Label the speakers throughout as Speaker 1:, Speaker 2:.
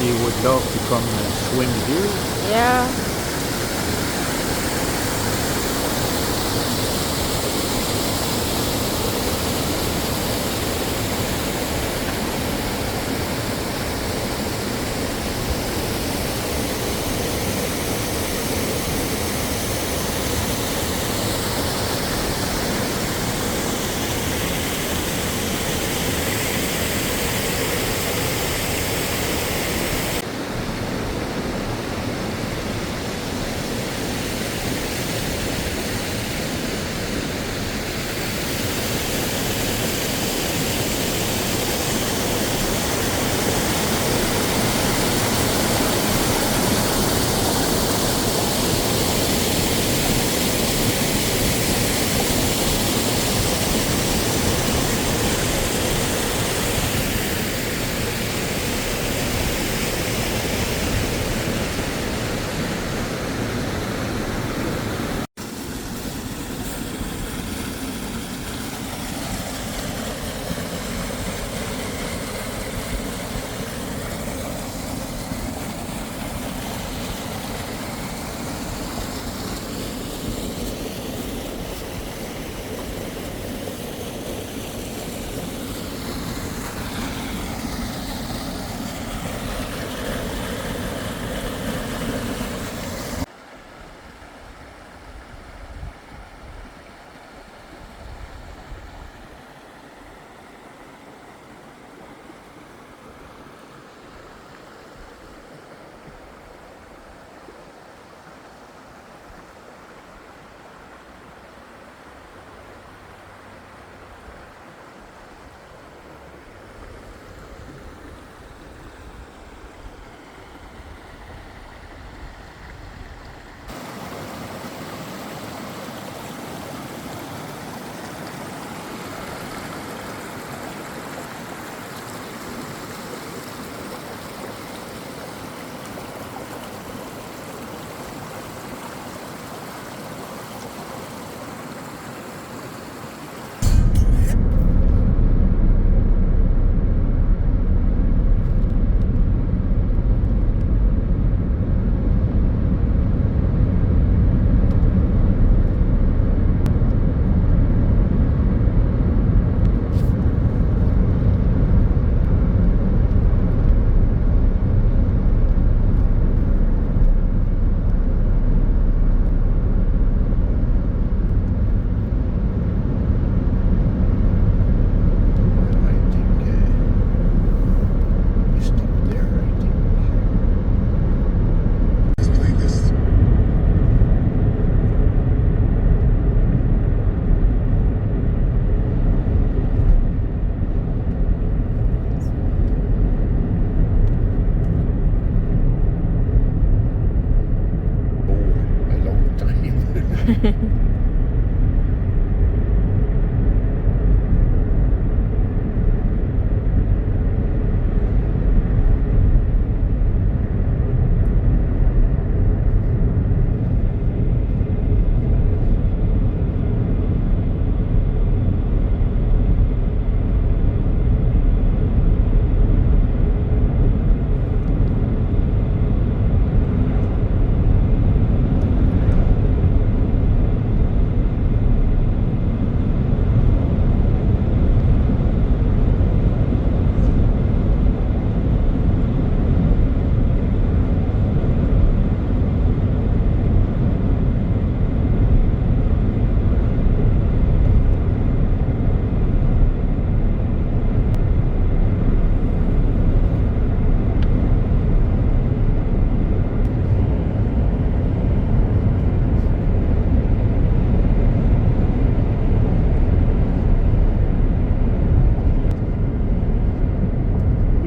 Speaker 1: she would love to come swim here.
Speaker 2: Yeah.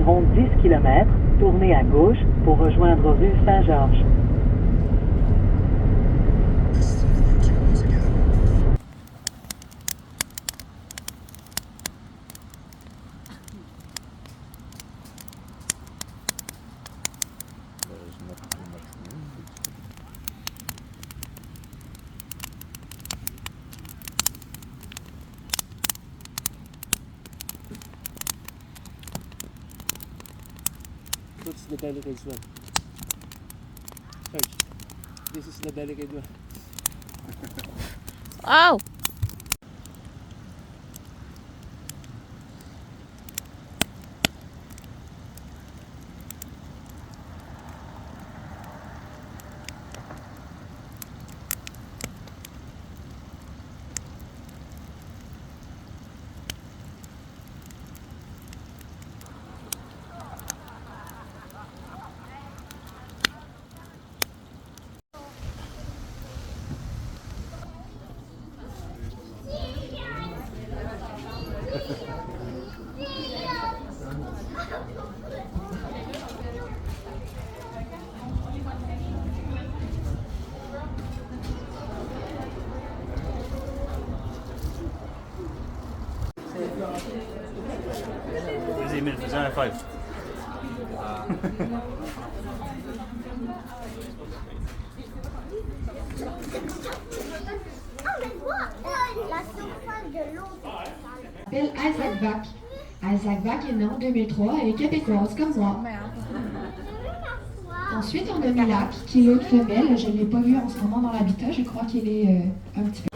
Speaker 3: Environ 10 km, tournez à gauche pour rejoindre rue Saint-Georges.
Speaker 2: What's the delicate one? First, this is the delicate one.
Speaker 4: Oh!
Speaker 1: Vas-y, Emile, fais un five.
Speaker 5: La surface de l'eau.
Speaker 6: S'appelle Isaac Vac. Isaac Vac est né en 2003, elle est québécoise comme moi. Ensuite, on a Milac, qui est l'autre femelle. Je ne l'ai pas vue en ce moment dans l'habitat, je crois qu'elle est un petit peu.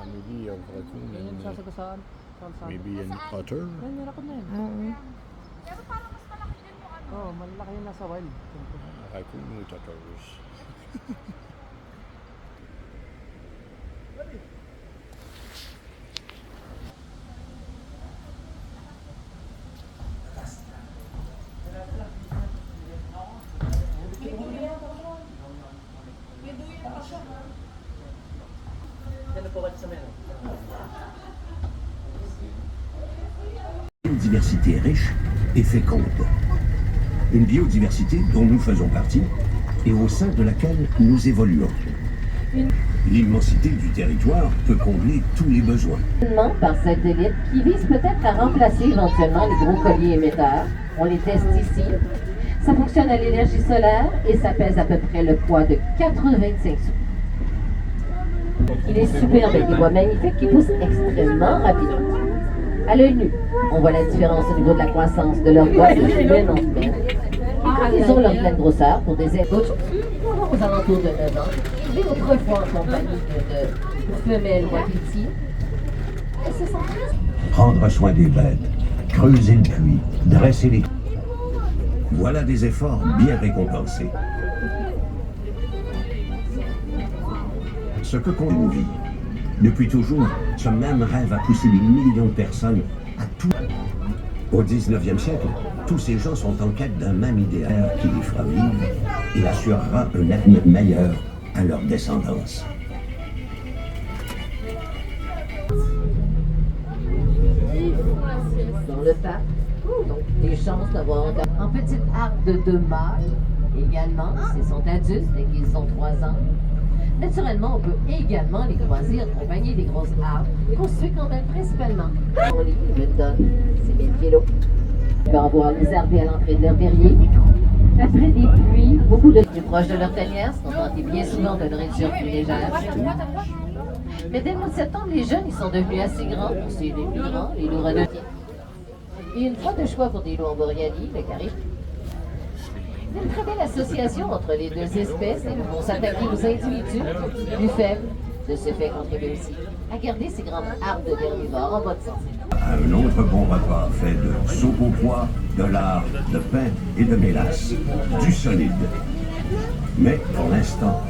Speaker 1: Maybe a raccoon and
Speaker 2: Sasagasaan.
Speaker 1: maybe an otter.
Speaker 2: Ay, meron na yun.
Speaker 4: Oo.
Speaker 2: Oo, malaki yung nasa wild.
Speaker 1: A raccoon with otters.
Speaker 7: Une biodiversité riche et féconde. Une biodiversité dont nous faisons partie et au sein de laquelle nous évoluons. L'immensité du territoire peut combler tous les besoins.
Speaker 8: Par satellite qui vise peut-être à remplacer éventuellement les gros colliers émetteurs. On les teste ici. Ça fonctionne à l'énergie solaire et ça pèse à peu près le poids de 85 sous. Il est superbe avec des bois magnifiques qui poussent extrêmement rapidement. À l'œil nu, on voit la différence au niveau de la croissance de leurs bois de semaine en semaine. Ils ont leur pleine grosseur pour des ébauches aux alentours de 9 ans, mais autrefois en compagnie de femelles wapiti. Elles se sentent très...
Speaker 7: Prendre soin des bêtes, creuser le puits, dresser les... Voilà des efforts bien récompensés. Ce que compte une vie. Depuis toujours, ce même rêve a poussé des millions de personnes à tout. Au 19e siècle, tous ces gens sont en quête d'un même idéal qui les fera vivre et assurera un avenir meilleur à leur descendance.
Speaker 8: Dans le parc, donc les chances d'avoir en petite arbre de 2 mâles également, s'ils sont adultes et qu'ils ont 3 ans. Naturellement, on peut également les croiser accompagnés des grosses arbres, construits quand même principalement. Mon lit, je me donne, c'est 1000 kilos. On peut en voir les arbres à l'entrée de leur verrier. Après des pluies, beaucoup de plus proches de leur tanière, ce qu'on tentait bien souvent de nourriture plus légère. Mais dès le mois de septembre, les jeunes, ils sont devenus assez grands pour suivre les plus grands, les loups renaudiers. Et une fois de choix pour des loups en Boréalie, le caribou. Une très belle association entre les deux espèces et nous vont s'attaquer aux individus plus faibles. De ce fait, contribuer aussi à garder ces grands arbres de herbivores en bonne santé.
Speaker 7: Un autre bon repas fait de soupe au pois, de lard, de pain et de mélasse. Du solide. Mais pour l'instant,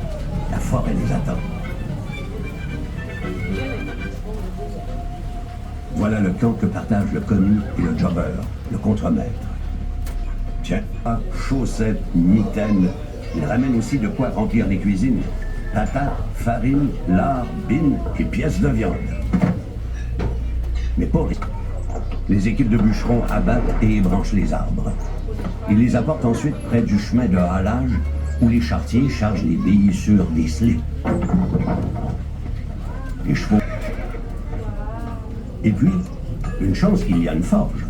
Speaker 7: la forêt nous attend. Voilà le camp que partagent le commis et le jobber, le contremaître. Tiens, chaussettes, mitaines, il ramène aussi de quoi remplir les cuisines. patates, farine, lard, bines et pièces de viande. Mais pour les équipes de bûcherons abattent et ébranchent les arbres. Ils les apportent ensuite près du chemin de halage où les charretiers chargent les billes sur des slips. Les chevaux. Et puis, une chance qu'il y a une forge.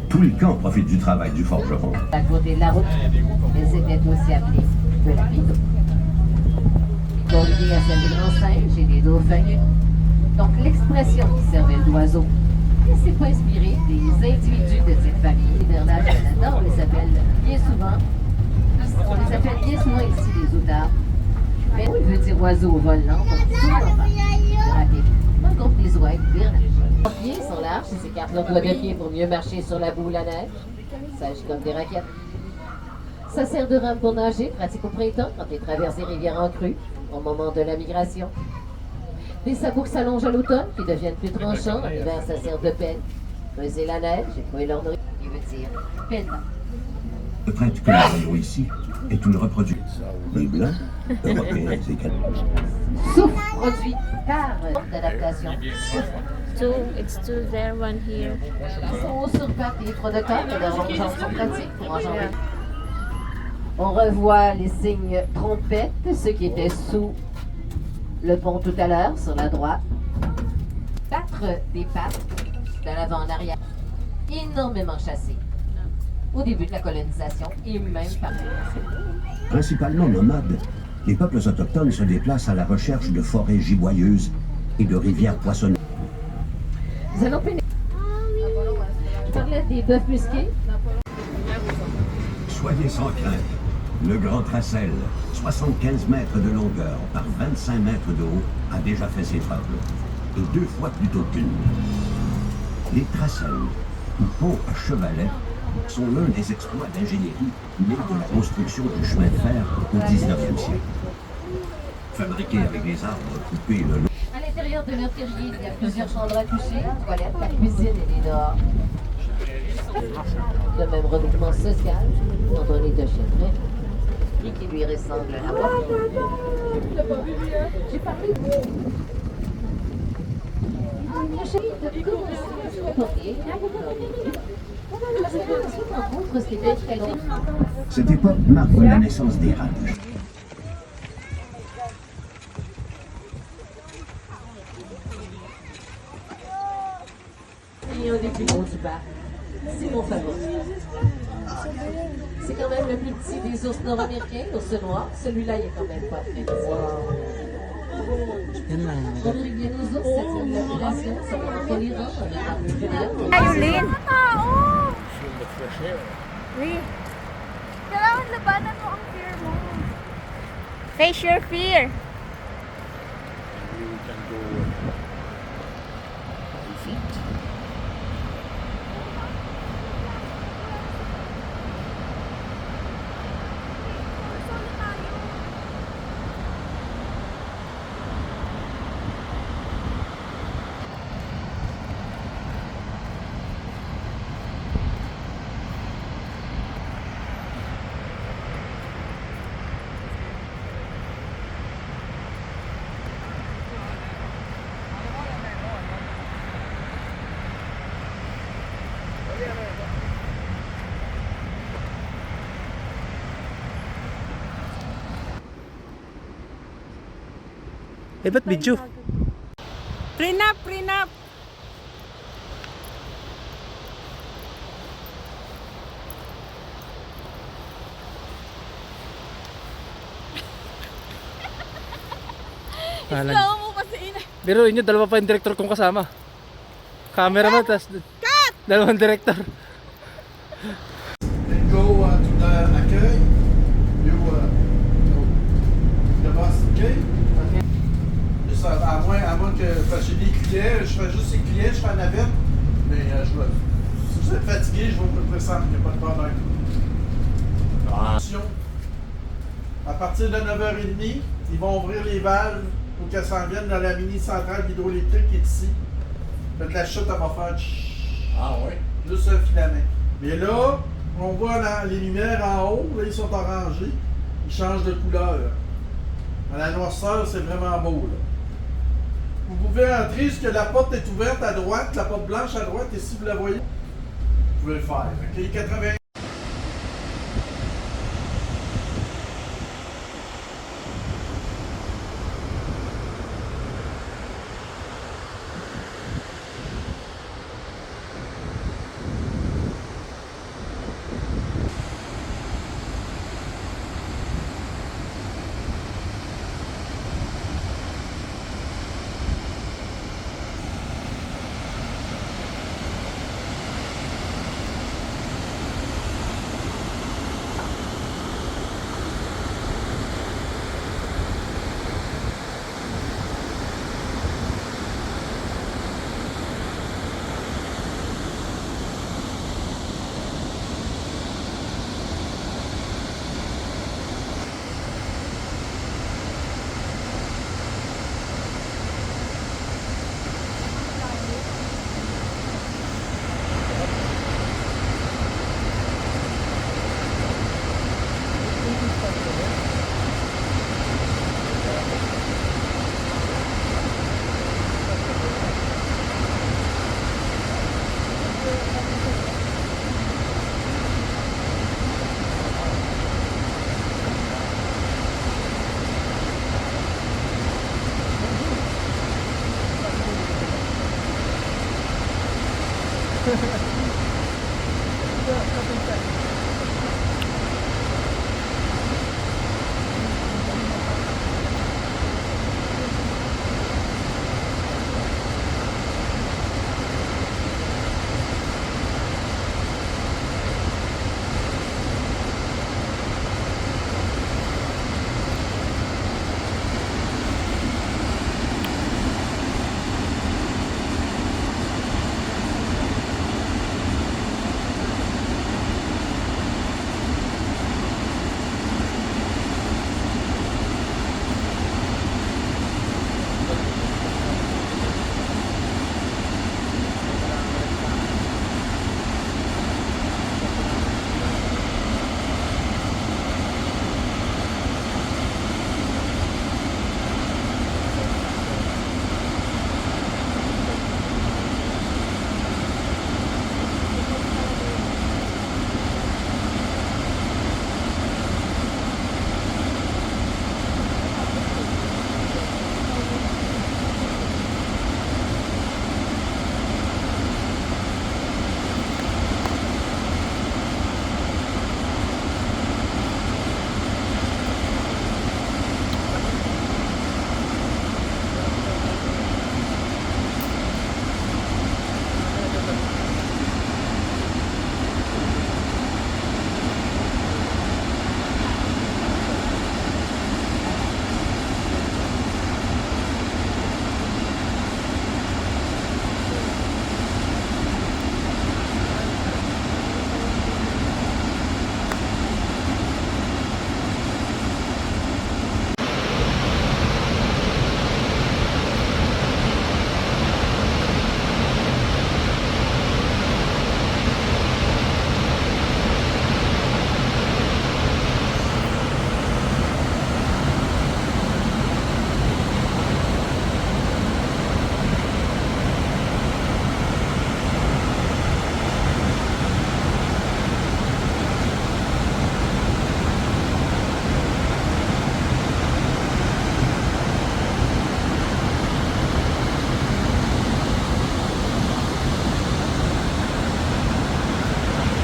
Speaker 7: Tout le camp profite du travail du forgeron.
Speaker 8: À côté de la route, mais c'était aussi appelé de la pido. Convié à celle des grands singes et des dauphins. Donc l'expression qui servait d'oiseau ne s'est pas inspirée des individus de cette famille hivernage Canada. On les appelle bien souvent ici des outards. Mais il veut dire oiseau au volant, donc tout l'enfant. C'est rapide. On compte les oies, hivernage. Les pieds sont larges et s'écartent leurs doigts de pied pour mieux marcher sur la boue ou la neige. Ça agit comme des raquettes. Ça sert de rame pour nager, pratique au printemps quand ils traversent les rivières en crue, au moment de la migration. Des sabots qui s'allongent à l'automne, qui deviennent plus tranchants. En hiver, ça sert de pelle. Creuser la neige et trouver leur nourriture. Il veut dire pelle.
Speaker 7: Le prêtre que nous voyons ici est une reproduction des Blancs, Européens et Canadiens.
Speaker 8: Souffle produit par d'adaptation.
Speaker 4: It's two there, one here.
Speaker 8: Ils sont hauts sur pattes et étroits de corps, et leurs longues jambes sont pratiques pour enjamber. On revoit les signes trompettes, ceux qui étaient sous le pont tout à l'heure, sur la droite. Battre des pattes de l'avant en arrière. Énormément chassés. Au début de la colonisation et même par
Speaker 7: Principalement nomades, les peuples autochtones se déplacent à la recherche de forêts giboyeuses et de rivières poissonneuses.
Speaker 8: Nous allons pénétrer. Je parlais des bœufs musqués.
Speaker 7: Soyez sans crainte, le Grand Tracel, 75 mètres de longueur par 25 mètres de haut, a déjà fait ses preuves, et 2 fois plutôt qu'une. Les Tracels, ou ponts à chevalet, sont l'un des exploits d'ingénierie nés de la construction du chemin de fer au 19e siècle. Fabriqués avec des arbres coupés le long.
Speaker 8: À l'intérieur de leur terrier, il y a plusieurs chambres à coucher, toilettes, la cuisine et les dehors. Le même regroupement social, quand on est de chien très et qui lui ressemble à moi. J'ai parlé de la chérie de commencer.
Speaker 7: Cette époque marque la naissance des rages.
Speaker 8: Et un des plus gros du parc. C'est mon favori. C'est quand même le plus petit des ours nord-américains, l'ours noir. Celui-là, il est quand même pas très petit. Rodrigue bien aux ours, ça tire de la prédation, ça va en tolérant, on a un peu de
Speaker 5: Ayulin! Oui. Kailangan labanan mo ang fear mo. Face your fear.
Speaker 1: Maybe we can go 5 feet.
Speaker 2: Eh, ba't video?
Speaker 5: Prenup, prenup. Slow mo kasi ina.
Speaker 2: Pero inyo, dalawa pa yung director kong kasama. Cameraman, tas dalawang director.
Speaker 9: Go to the accueil. You the boss, okay? Ça, à moins que parce que j'ai des clients, je fais juste les clients, je fais la navette. Mais si vous êtes fatigué, je vais vous présenter, il n'y a pas de problème. Attention. À partir de 9h30, ils vont ouvrir les valves pour qu'elles s'en viennent dans la mini centrale hydroélectrique qui est ici. Fait que la chute, elle va faire
Speaker 1: Ah ouais?
Speaker 9: juste un filament. Mais là, on voit les lumières en haut, là, ils sont orangés. Ils changent de couleur. À la noirceur, c'est vraiment beau, là. Vous pouvez entrer jusque la porte est ouverte à droite, la porte blanche à droite, et si vous la voyez, vous pouvez le faire. OK, 80.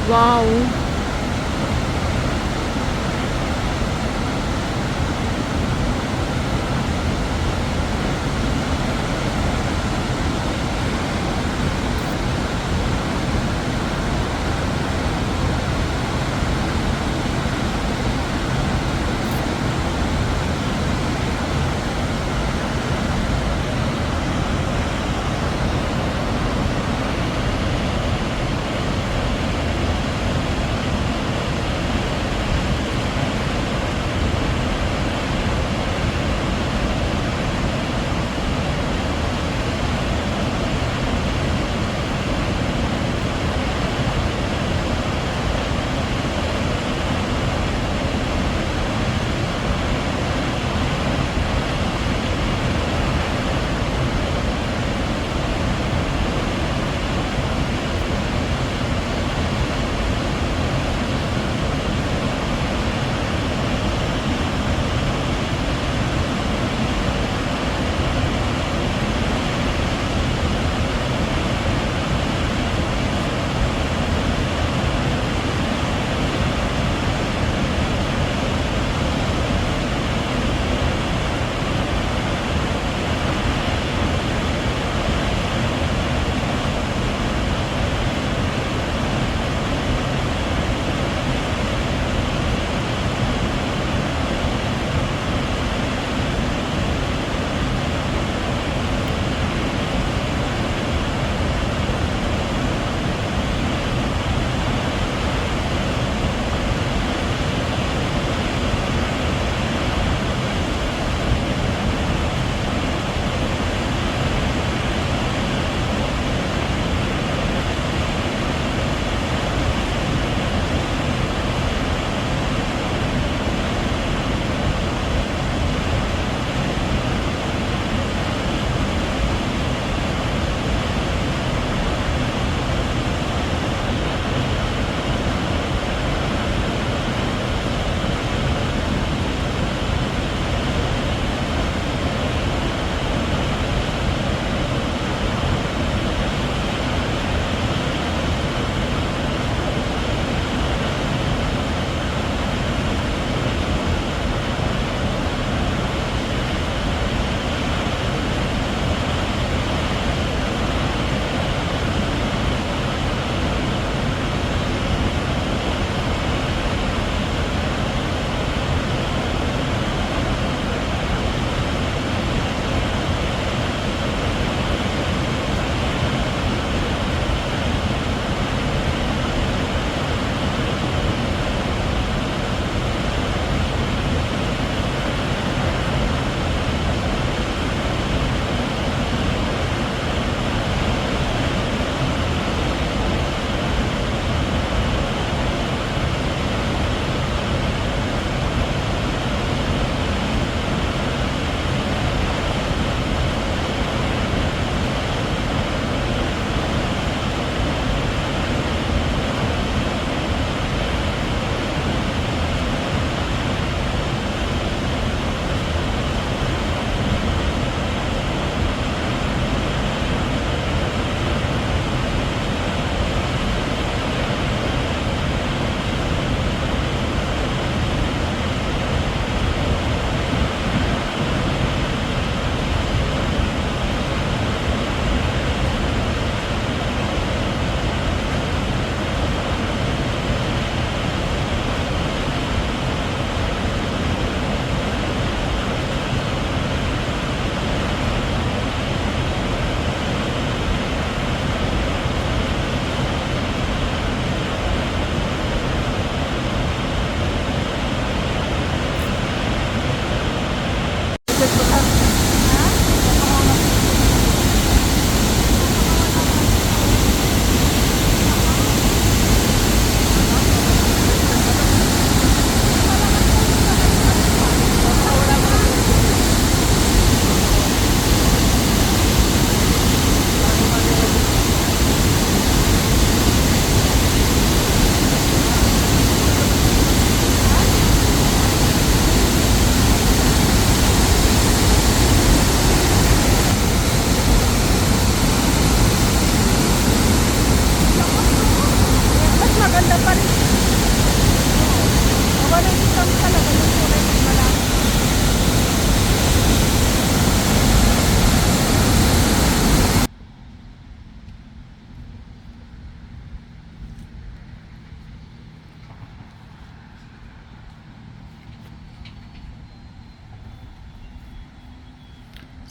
Speaker 4: Wow.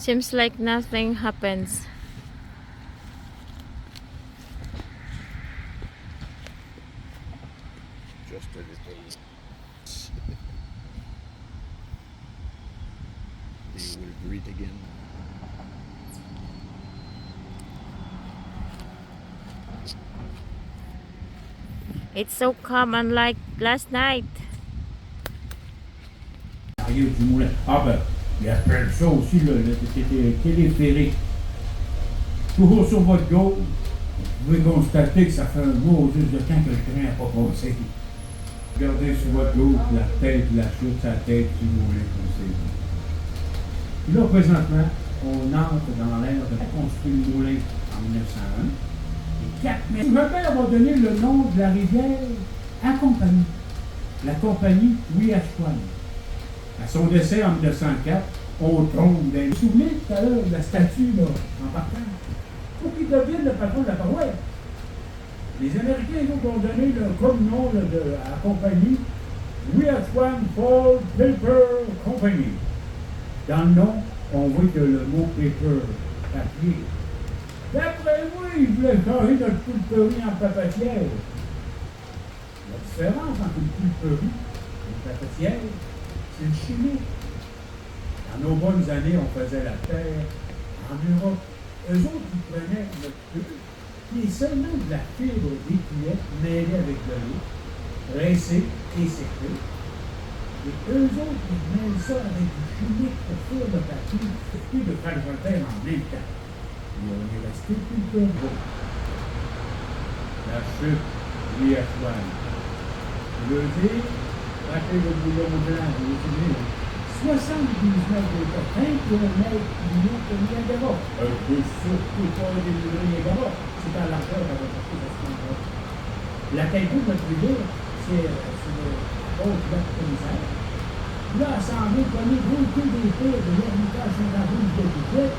Speaker 4: Seems like nothing happens.
Speaker 1: Just a little. They will greet again.
Speaker 4: It's so calm, unlike last night.
Speaker 10: Arrive du moulin. Ah ben, il y a plein de choses aussi, le téléphérique. Toujours sur votre gauche, vous pouvez constater que ça fait un beau juste de temps que le train n'a pas passé. Regardez sur votre gauche, la tête, la chute, sa tête du moulin comme c'est. Là, présentement, on entre dans l'ère de construire le moulin en 1901. Et 4 mètres. Ma mère va donner le nom de la rivière à Compagnie. La compagnie Ouiachiouane. À son décès en 1904, on tombe dans... Vous vous souvenez tout à l'heure de la statue là, en partant? Pour qu'il devienne le patron de la paroisse. Les Américains ils ont donné comme nom là, à la compagnie Ouiachiouane Fall Paper Company. Dans le nom, on voit que le mot paper, papier. D'après moi, ils voulaient changer notre pulperie en papetière. La différence entre une pulperie et une papetière, c'est une chimie. Dans nos bonnes années, on faisait la terre en Europe. Eux autres, ils prenaient notre pulpe, qui est seulement de la fibre d'écuellette mêlée avec de l'eau, rincée et séchée. Et eux autres, ils mêlent ça avec du chimique pour faire le papier, et de faire le terre en même temps. Et on est resté tout le temps. La chute Ouiachiouane. Je veux dire, rappelez le boulon blanc, vous vous souvenez, 72 mètres de hauteur, 20 km de Niagara. Un peu surtout pas des Niagara, c'est à l'arrière de la portée de ce moment-là. La Caïtou, notre rivière, c'est le haut lac commissaire. Là, elle s'en vient pogner beaucoup des terres de l'Ermitage Saint-André de Duquet.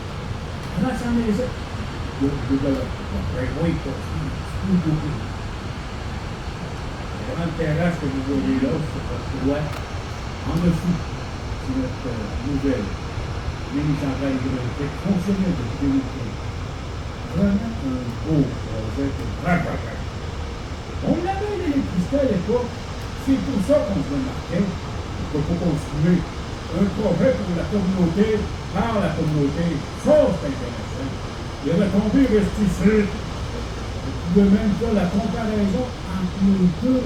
Speaker 10: Avant, s'en est ça. Oui, tout beaucoup. La grande terrasse que vous voyez là, c'est votre droite, en dessous, c'est notre nouvelle mini-centrale hydroélectrique fonctionnelle depuis 2015. Vraiment un beau projet, un grand projet. On avait l'électricité à l'époque, c'est pour ça qu'on se remarquait. Il faut continuer un projet pour la communauté, par la communauté. Ça, c'est intéressant. Les retombées restent ici. Vous pouvez même faire la comparaison entre les deux,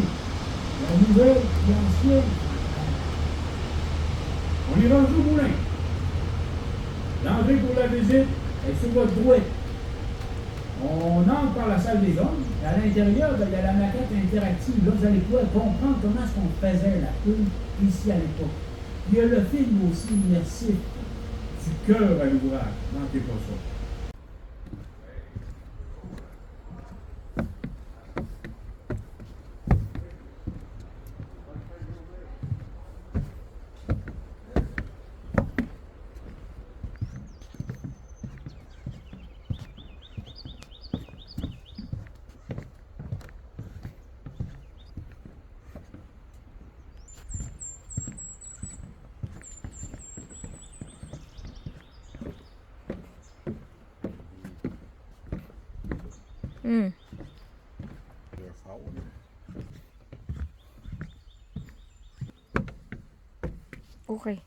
Speaker 10: la nouvelle et l'ancienne. On est rendu au moulin. L'entrée pour la visite est sur votre droite. On entre par la salle des hommes. À l'intérieur, il y a la maquette interactive. Là, vous allez pouvoir comprendre comment est-ce qu'on faisait la pub ici à l'époque. Il y a le film aussi immersif du cœur à l'ouvrage. Manquez pas ça.
Speaker 1: They're foul.
Speaker 4: Okay.